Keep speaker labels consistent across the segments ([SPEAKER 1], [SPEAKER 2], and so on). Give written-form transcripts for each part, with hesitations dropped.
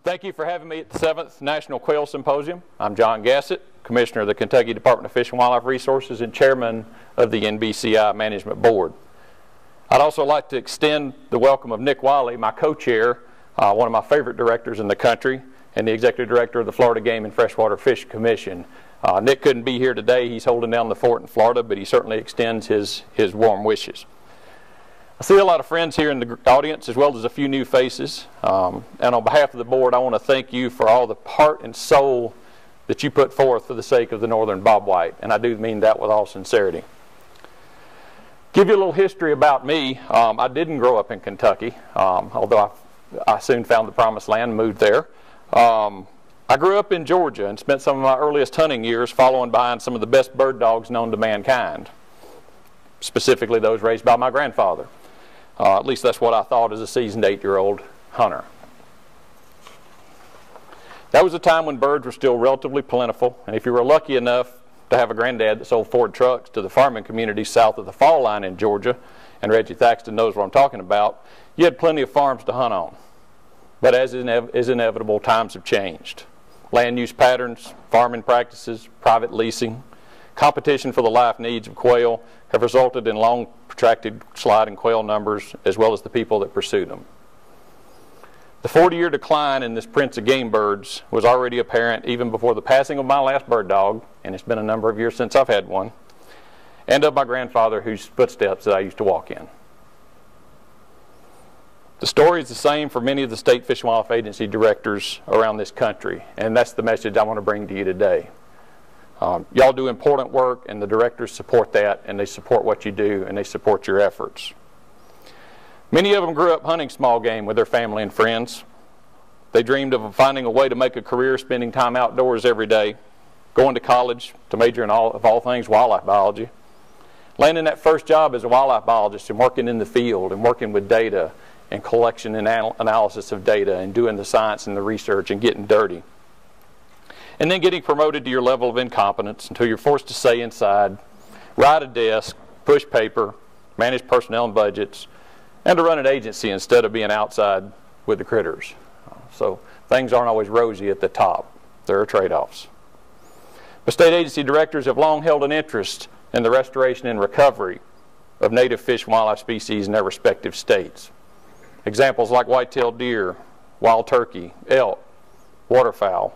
[SPEAKER 1] Thank you for having me at the 7th National Quail Symposium. I'm Jon Gassett, Commissioner of the Kentucky Department of Fish and Wildlife Resources and Chairman of the NBCI Management Board. I'd also like to extend the welcome of Nick Wiley, my co-chair, one of my favorite directors in the country, and the Executive Director of the Florida Game and Freshwater Fish Commission. Nick couldn't be here today. He's holding down the fort in Florida, but he certainly extends his warm wishes. I see a lot of friends here in the audience, as well as a few new faces. And on behalf of the board, I want to thank you for all the heart and soul that you put forth for the sake of the northern bobwhite. And I do mean that with all sincerity. Give you a little history about me. I didn't grow up in Kentucky, although I soon found the promised land and moved there. I grew up in Georgia and spent some of my earliest hunting years following behind some of the best bird dogs known to mankind, specifically those raised by my grandfather. At least that's what I thought as a seasoned 8-year-old hunter. That was a time when birds were still relatively plentiful, and if you were lucky enough to have a granddad that sold Ford trucks to the farming communities south of the fall line in Georgia, and Reggie Thaxton knows what I'm talking about, you had plenty of farms to hunt on. But as is inevitable, times have changed. Land use patterns, farming practices, private leasing, competition for the life needs of quail have resulted in long, protracted slide in quail numbers, as well as the people that pursue them. The 40-year decline in this prince of game birds was already apparent even before the passing of my last bird dog, and it's been a number of years since I've had one, and of my grandfather whose footsteps that I used to walk in. The story is the same for many of the state Fish and Wildlife Agency directors around this country, and that's the message I want to bring to you today. Y'all do important work, and the directors support that, and they support what you do, and they support your efforts. Many of them grew up hunting small game with their family and friends. They dreamed of finding a way to make a career spending time outdoors every day, going to college to major in all things wildlife biology, landing that first job as a wildlife biologist and working in the field and working with data and collection and analysis of data and doing the science and the research and getting dirty. And then getting promoted to your level of incompetence until you're forced to stay inside, ride a desk, push paper, manage personnel and budgets, and to run an agency instead of being outside with the critters. So things aren't always rosy at the top. There are trade-offs. But state agency directors have long held an interest in the restoration and recovery of native fish and wildlife species in their respective states. Examples like white-tailed deer, wild turkey, elk, waterfowl,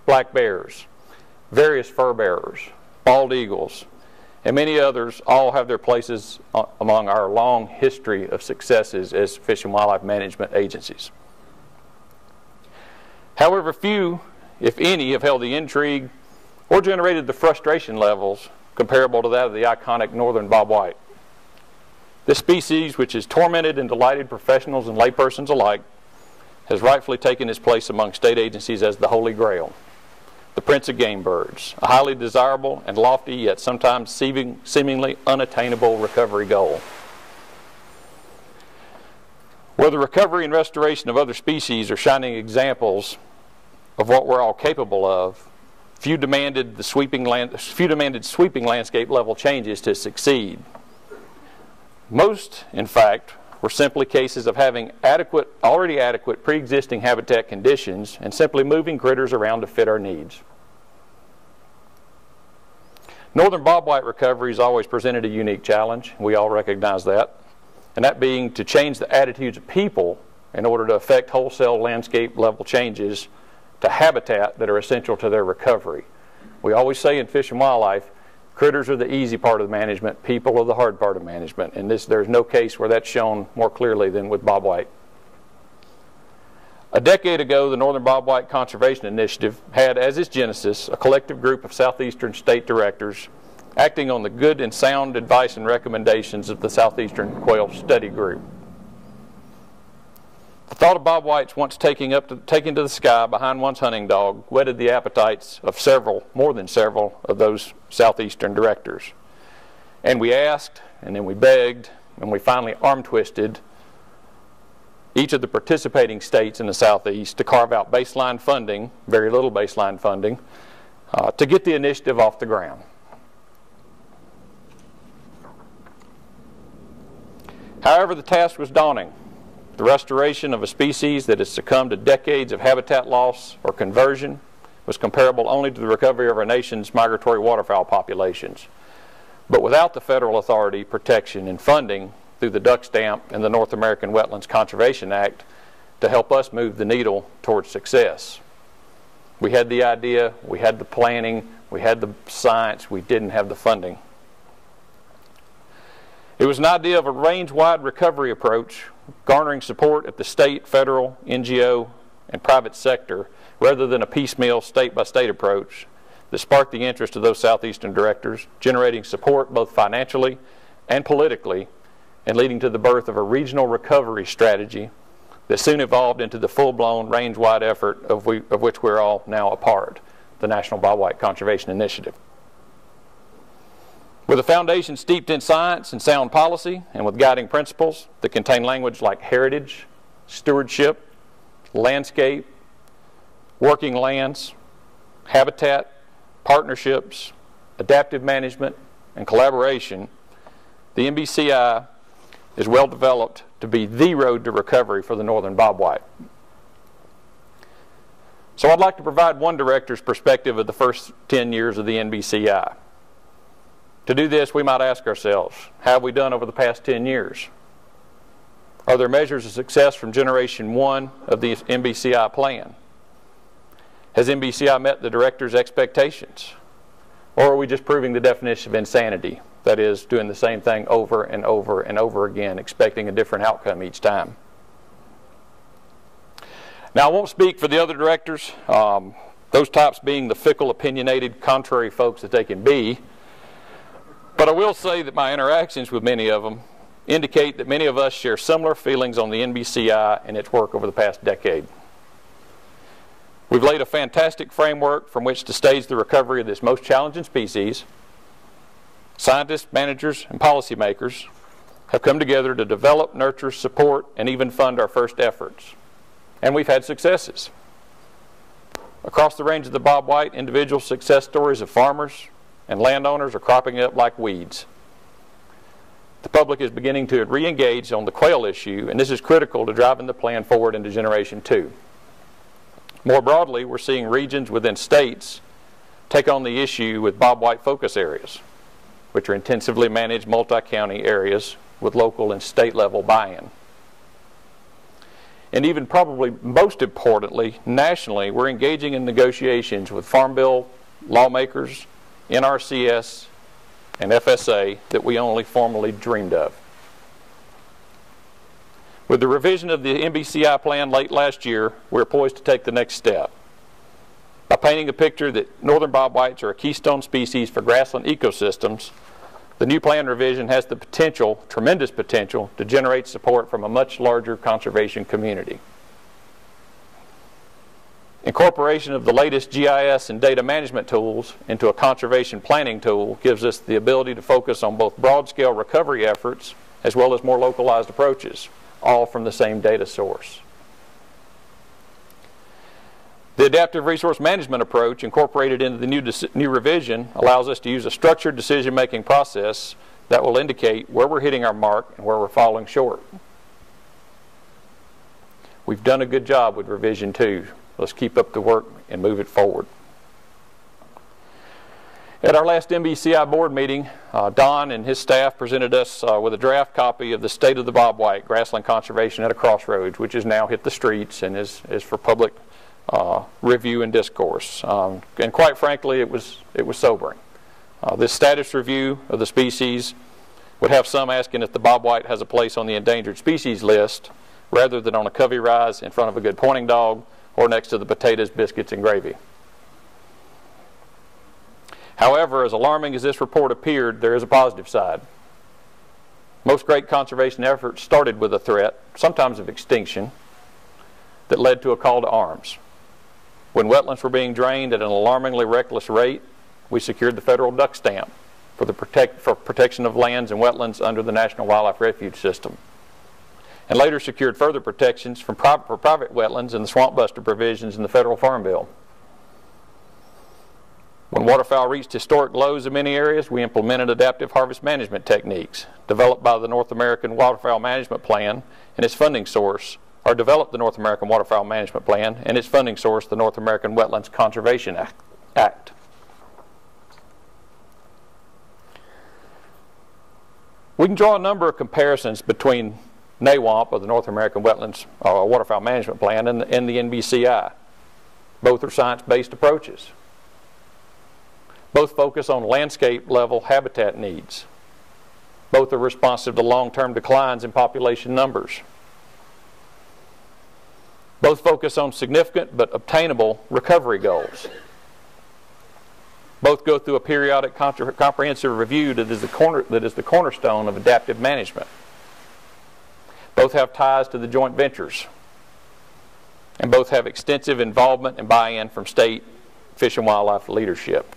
[SPEAKER 1] black bears, various fur bearers, bald eagles, and many others all have their places among our long history of successes as fish and wildlife management agencies. However, few, if any, have held the intrigue or generated the frustration levels comparable to that of the iconic northern bobwhite. This species, which has tormented and delighted professionals and laypersons alike, has rightfully taken its place among state agencies as the Holy Grail, the prince of game birds, a highly desirable and lofty yet sometimes seemingly unattainable recovery goal. Where the recovery and restoration of other species are shining examples of what we're all capable of, few demanded sweeping landscape level changes to succeed. Most, in fact, were simply cases of having already adequate pre-existing habitat conditions and simply moving critters around to fit our needs. Northern bobwhite recovery has always presented a unique challenge. We all recognize that. And that being to change the attitudes of people in order to affect wholesale landscape level changes to habitat that are essential to their recovery. We always say in fish and wildlife, critters are the easy part of the management, people are the hard part of management, and there's no case where that's shown more clearly than with bobwhite. A decade ago, the Northern Bobwhite Conservation Initiative had as its genesis a collective group of southeastern state directors acting on the good and sound advice and recommendations of the Southeastern Quail Study Group. The thought of bobwhites once taken to the sky behind one's hunting dog whetted the appetites of more than several of those southeastern directors. And we asked, and then we begged, and we finally arm-twisted each of the participating states in the Southeast to carve out baseline funding, very little baseline funding, to get the initiative off the ground. However, the task was daunting. the restoration of a species that has succumbed to decades of habitat loss or conversion was comparable only to the recovery of our nation's migratory waterfowl populations. But without the federal authority, protection, and funding through the duck stamp and the North American Wetlands Conservation Act to help us move the needle towards success. We had the idea, we had the planning, we had the science, we didn't have the funding. It was an idea of a range-wide recovery approach, garnering support at the state, federal, NGO, and private sector, rather than a piecemeal state-by-state approach that sparked the interest of those Southeastern directors, generating support both financially and politically, and leading to the birth of a regional recovery strategy that soon evolved into the full-blown range-wide effort of which we're all now a part, the National Bobwhite Conservation Initiative. With a foundation steeped in science and sound policy, and with guiding principles that contain language like heritage, stewardship, landscape, working lands, habitat, partnerships, adaptive management, and collaboration, the NBCI is well developed to be the road to recovery for the northern bobwhite. So I'd like to provide one director's perspective of the first 10 years of the NBCI. To do this, we might ask ourselves, how have we done over the past 10 years? Are there measures of success from Generation 1 of the NBCI plan? Has NBCI met the director's expectations? Or are we just proving the definition of insanity? That is, doing the same thing over and over and over again, expecting a different outcome each time. Now, I won't speak for the other directors, those types being the fickle, opinionated, contrary folks that they can be. But I will say that my interactions with many of them indicate that many of us share similar feelings on the NBCI and its work over the past decade. We've laid a fantastic framework from which to stage the recovery of this most challenging species. Scientists, managers, and policymakers have come together to develop, nurture, support, and even fund our first efforts. And we've had successes. Across the range of the bobwhite, individual success stories of farmers and landowners are cropping up like weeds. The public is beginning to re-engage on the quail issue, and this is critical to driving the plan forward into Generation 2. More broadly, we're seeing regions within states take on the issue with bobwhite focus areas, which are intensively managed multi-county areas with local and state-level buy-in. And even probably most importantly, nationally, we're engaging in negotiations with Farm Bill lawmakers, NRCS, and FSA that we only formally dreamed of. With the revision of the NBCI plan late last year, we're poised to take the next step. By painting a picture that northern bobwhites are a keystone species for grassland ecosystems, the new plan revision has the potential, tremendous potential, to generate support from a much larger conservation community. Incorporation of the latest GIS and data management tools into a conservation planning tool gives us the ability to focus on both broad-scale recovery efforts as well as more localized approaches, all from the same data source. The adaptive resource management approach incorporated into the new revision allows us to use a structured decision-making process that will indicate where we're hitting our mark and where we're falling short. We've done a good job with revision 2. Let's keep up the work and move it forward. At our last NBCI board meeting, Don and his staff presented us with a draft copy of the State of the Bobwhite, Grassland Conservation at a Crossroads, which has now hit the streets and is for public review and discourse. And quite frankly, it was sobering. This status review of the species would have some asking if the bobwhite has a place on the endangered species list rather than on a covey rise in front of a good pointing dog or next to the potatoes, biscuits, and gravy. However, as alarming as this report appeared, there is a positive side. Most great conservation efforts started with a threat, sometimes of extinction, that led to a call to arms. When wetlands were being drained at an alarmingly reckless rate, we secured the federal duck stamp for protection of lands and wetlands under the National Wildlife Refuge System, and later secured further protections for private wetlands and the swamp buster provisions in the federal farm bill. When waterfowl reached historic lows in many areas, we implemented adaptive harvest management techniques developed by the North American Waterfowl Management Plan and its funding source, or developed the North American Waterfowl Management Plan and its funding source, the North American Wetlands Conservation Act. We can draw a number of comparisons between NAWAMP, or the North American Wetlands Waterfowl Management Plan, and the NBCI. Both are science-based approaches. Both focus on landscape-level habitat needs. Both are responsive to long-term declines in population numbers. Both focus on significant but obtainable recovery goals. Both go through a periodic comprehensive review that is the cornerstone of adaptive management. Both have ties to the joint ventures. And both have extensive involvement and buy-in from state fish and wildlife leadership.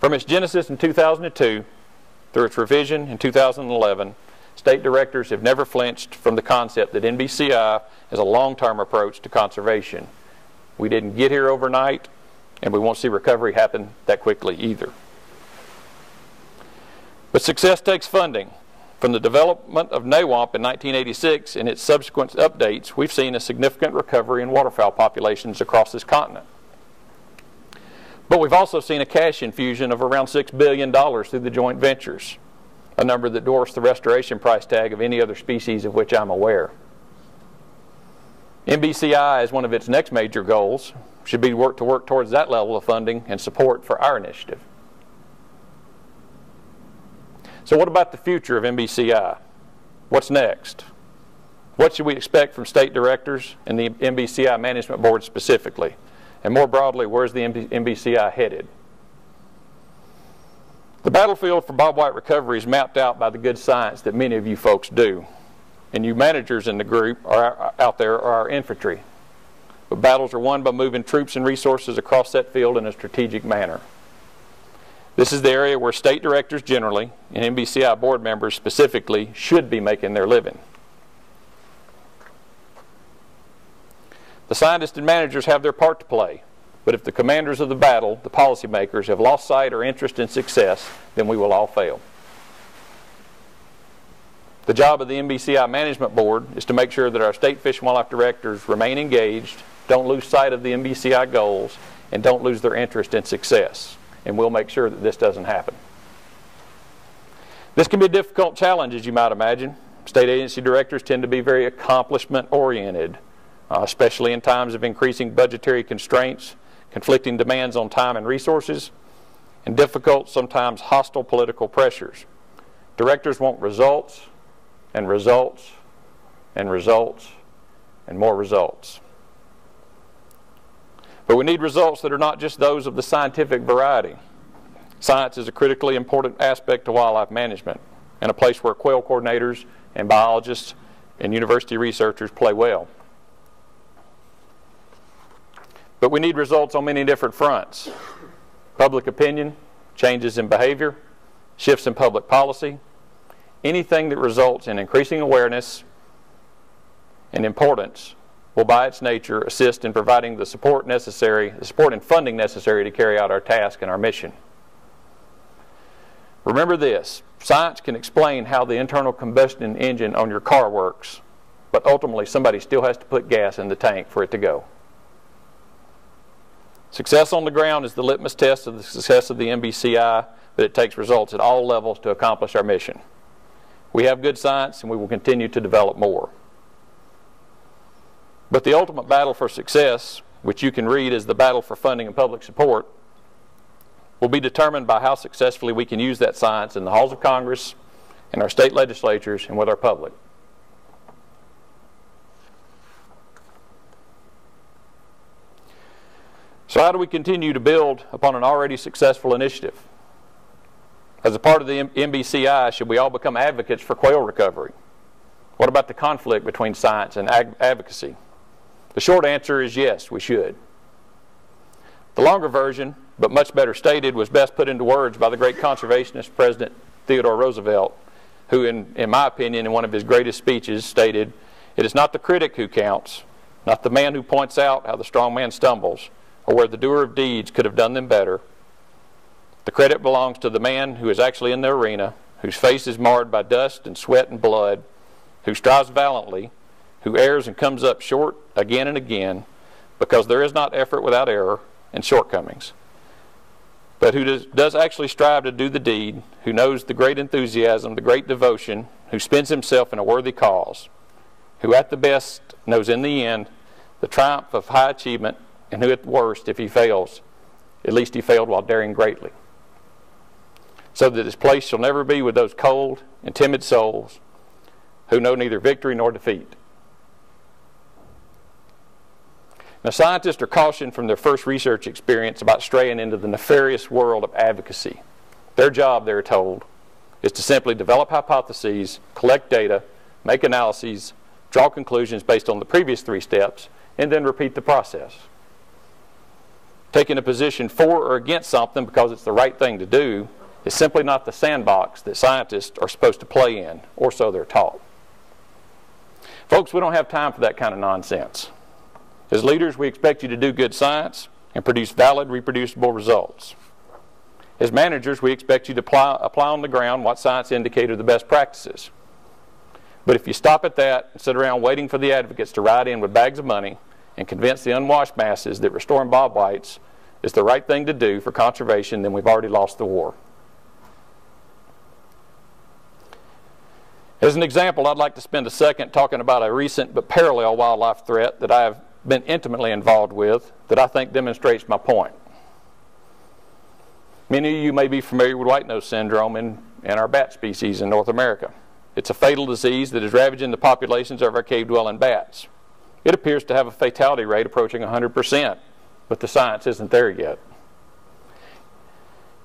[SPEAKER 1] From its genesis in 2002 through its revision in 2011, state directors have never flinched from the concept that NBCI is a long-term approach to conservation. We didn't get here overnight, and we won't see recovery happen that quickly either. But success takes funding. From the development of NAWAMP in 1986 and its subsequent updates, we've seen a significant recovery in waterfowl populations across this continent. But we've also seen a cash infusion of around $6 billion through the joint ventures, a number that dwarfs the restoration price tag of any other species of which I'm aware. NBCI, as one of its next major goals, should be to work towards that level of funding and support for our initiative. So what about the future of NBCI? What's next? What should we expect from state directors and the NBCI Management Board specifically? And more broadly, where's the NBCI headed? The battlefield for bobwhite recovery is mapped out by the good science that many of you folks do. And you managers in the group out there are our infantry. But battles are won by moving troops and resources across that field in a strategic manner. This is the area where state directors generally, and NBCI board members specifically, should be making their living. The scientists and managers have their part to play, but if the commanders of the battle, the policymakers, have lost sight or interest in success, then we will all fail. The job of the NBCI Management Board is to make sure that our state fish and wildlife directors remain engaged, don't lose sight of the NBCI goals, and don't lose their interest in success. And we'll make sure that this doesn't happen. This can be a difficult challenge, as you might imagine. State agency directors tend to be very accomplishment-oriented, especially in times of increasing budgetary constraints, conflicting demands on time and resources, and difficult, sometimes hostile political pressures. Directors want results, and results, and results, and more results. But we need results that are not just those of the scientific variety. Science is a critically important aspect to wildlife management, and a place where quail coordinators and biologists and university researchers play well. But we need results on many different fronts. Public opinion, changes in behavior, shifts in public policy, anything that results in increasing awareness and importance will by its nature assist in providing the support and funding necessary to carry out our task and our mission. Remember this, science can explain how the internal combustion engine on your car works, but ultimately somebody still has to put gas in the tank for it to go. Success on the ground is the litmus test of the success of the NBCI, but it takes results at all levels to accomplish our mission. We have good science, and we will continue to develop more. But the ultimate battle for success, which you can read as the battle for funding and public support, will be determined by how successfully we can use that science in the halls of Congress, in our state legislatures, and with our public. So how do we continue to build upon an already successful initiative? As a part of the NBCI, should we all become advocates for quail recovery? What about the conflict between science and advocacy? The short answer is yes, we should. The longer version, but much better stated, was best put into words by the great conservationist President Theodore Roosevelt, who, in my opinion, in one of his greatest speeches, stated, "It is not the critic who counts, not the man who points out how the strong man stumbles, or where the doer of deeds could have done them better. The credit belongs to the man who is actually in the arena, whose face is marred by dust and sweat and blood, who strives valiantly, who errs and comes up short again and again, because there is not effort without error and shortcomings, but who does actually strive to do the deed, who knows the great enthusiasm, the great devotion, who spends himself in a worthy cause, who at the best knows in the end the triumph of high achievement, and who at the worst, if he fails, at least he failed while daring greatly, so that his place shall never be with those cold and timid souls who know neither victory nor defeat. Now, scientists are cautioned from their first research experience about straying into the nefarious world of advocacy. Their job, they're told, is to simply develop hypotheses, collect data, make analyses, draw conclusions based on the previous 3 steps, and then repeat the process. Taking a position for or against something because it's the right thing to do is simply not the sandbox that scientists are supposed to play in, or so they're taught. Folks, we don't have time for that kind of nonsense. As leaders, we expect you to do good science and produce valid, reproducible results. As managers, we expect you to apply on the ground what science indicates are the best practices. But if you stop at that and sit around waiting for the advocates to ride in with bags of money and convince the unwashed masses that restoring bobwhites is the right thing to do for conservation, then we've already lost the war. As an example, I'd like to spend a second talking about a recent but parallel wildlife threat that I have been intimately involved with that I think demonstrates my point. Many of you may be familiar with white nose syndrome in our bat species in North America. It's a fatal disease that is ravaging the populations of our cave-dwelling bats. It appears to have a fatality rate approaching 100%, but the science isn't there yet.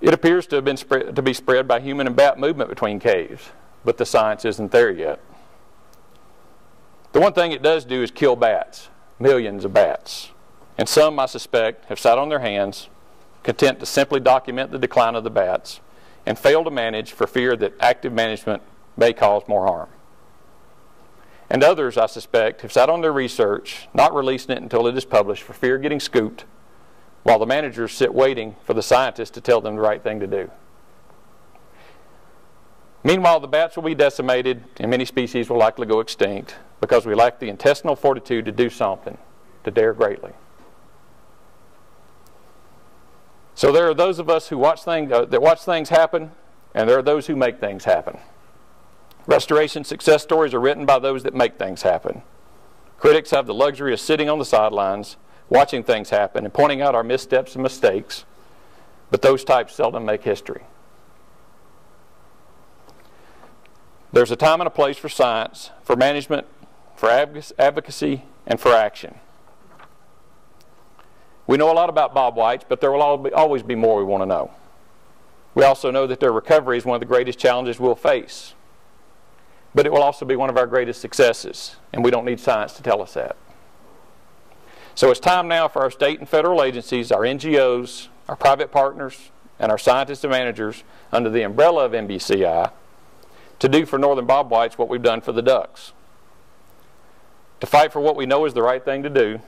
[SPEAKER 1] It appears to be spread by human and bat movement between caves, but the science isn't there yet. The one thing it does do is kill bats, millions of bats. And some, I suspect, have sat on their hands, content to simply document the decline of the bats, and fail to manage for fear that active management may cause more harm. And others, I suspect, have sat on their research, not releasing it until it is published for fear of getting scooped, while the managers sit waiting for the scientists to tell them the right thing to do. Meanwhile, the bats will be decimated and many species will likely go extinct because we lack the intestinal fortitude to do something, to dare greatly. So there are those of us who watch things happen, and there are those who make things happen. Restoration success stories are written by those that make things happen. Critics have the luxury of sitting on the sidelines, watching things happen, and pointing out our missteps and mistakes, but those types seldom make history. There's a time and a place for science, for management, for advocacy, and for action. We know a lot about bobwhites, but there will always be more we want to know. We also know that their recovery is one of the greatest challenges we'll face. But it will also be one of our greatest successes, and we don't need science to tell us that. So it's time now for our state and federal agencies, our NGOs, our private partners, and our scientists and managers under the umbrella of NBCI to do for northern bobwhites what we've done for the ducks. To fight for what we know is the right thing to do.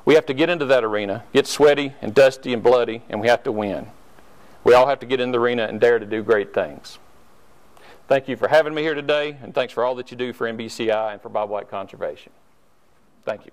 [SPEAKER 1] We have to get into that arena, get sweaty and dusty and bloody, and we have to win. We all have to get in the arena and dare to do great things. Thank you for having me here today, and thanks for all that you do for NBCI and for bobwhite conservation. Thank you.